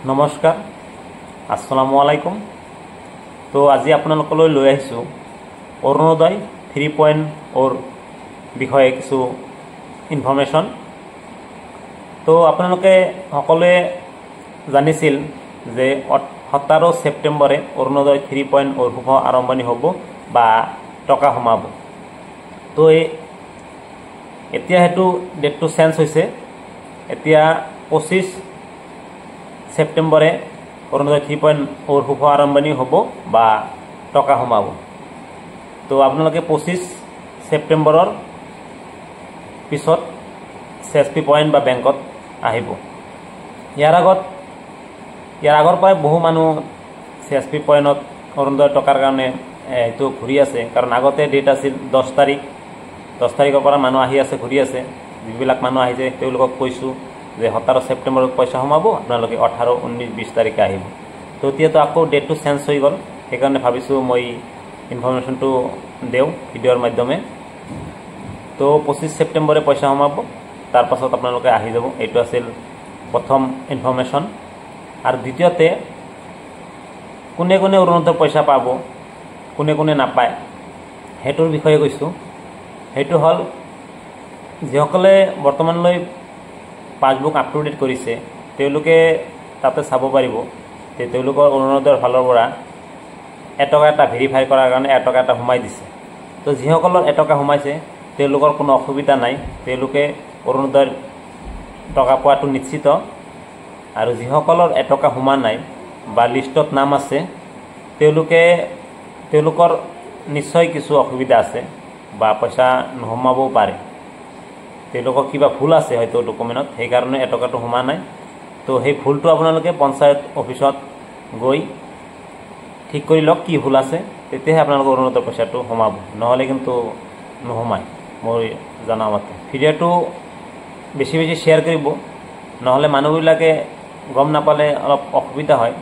নমস্কাৰ, আসসালামু আলাইকুম। তো আজি আপোনালোকলৈ লৈ আহিছোঁ অৰুণোদয় 3.0 বিষয়ে কিছু ইনফৰমেশ্যন। তো আপোনালোকে সকলোৱে জানিছিল যে 17 ছেপ্টেম্বৰে অৰুণোদয় 3.0 শুভ আৰম্ভণি হ'ব বা টকা সোমাব। তো এতিয়া হেতু ডেটটো চেঞ্জ হৈছে। এতিয়া 25 ছেপ্টেম্বৰে অৰুণোদয় 3.0 শুভ আৰম্ভণি হ'ব বা টকা সোমাব। তো আপোনালোকে 25 ছেপ্টেম্বৰৰ পিছত CSP পইণ্ট বা বেংকত আহিব। ইয়াৰ আগৰ পৰাই বহু মানুহ CSP পইণ্টত অৰুণোদয় টকাৰ কাৰণে এইটো ঘূৰি আছে, কাৰণ আগতে ডেট আছিল 10 তাৰিখ। 10 তাৰিখৰ পৰা মানুহ আহি আছে, ঘূৰি আছে। যিবিলাক মানুহ আহিছে তেওঁলোকক কৈছোঁ যে 17 ছেপ্টেম্বৰত পইচা সোমাব, আপোনালোকে 18, 19, 20 তাৰিখে আহিব। তো এতিয়াতো আকৌ ডেটটো চেঞ্জ হৈ গ'ল, সেইকাৰণে ভাবিছোঁ মই ইনফৰমেশ্যনটো দিওঁ ভিডিঅ'ৰ মাধ্যমে। তো 25 ছেপ্টেম্বৰে পইচা সোমাব, তাৰপাছত আপোনালোকে আহি যাব। এইটো আছিল প্ৰথম ইনফৰমেশ্যন। আৰু দ্বিতীয়তে, কোনে কোনে অৰুণোদয় পইচা পাব, কোনে কোনে নাপায়, সেইটোৰ বিষয়ে কৈছোঁ। সেইটো হ'ল, যিসকলে বৰ্তমানলৈ পাছবুক আপ টু ডেট কৰিছে তেওঁলোকে তাতে চাব পাৰিব যে তেওঁলোকৰ অৰুণোদয়ৰ ফালৰ পৰা এটকা এটা ভেৰিফাই কৰাৰ কাৰণে এটকা এটা সোমাই দিছে। তো যিসকলৰ এটকা সোমাইছে তেওঁলোকৰ কোনো অসুবিধা নাই, তেওঁলোকে অৰুণোদয়ৰ টকা পোৱাটো নিশ্চিত। আৰু যিসকলৰ এটকা সোমা নাই বা লিষ্টত নাম আছে তেওঁলোকৰ নিশ্চয় কিছু অসুবিধা আছে বা পইচা নোসোমাবও পাৰে। তেওঁলোকৰ কিবা ভুল আছে হয়তো ডকুমেণ্টত, সেইকাৰণে এটকাটো সোমা নাই। তো সেই ভুলটো আপোনালোকে পঞ্চায়ত অফিচত গৈ ঠিক কৰি লওক কি ভুল আছে, তেতিয়াহে আপোনালোকৰ অৰুণোদয় পইচাটো সোমাব, নহ'লে কিন্তু নোসোমায় মই জনামতে। ভিডিঅ'টো বেছি শ্বেয়াৰ কৰিব, নহ'লে মানুহবিলাকে গম নাপালে অলপ অসুবিধা হয়।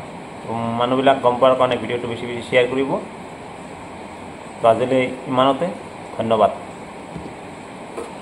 মানুহবিলাক গম পোৱাৰ কাৰণে ভিডিঅ'টো বেছি শ্বেয়াৰ কৰিব। তো আজিলৈ ইমানতে, ধন্যবাদ।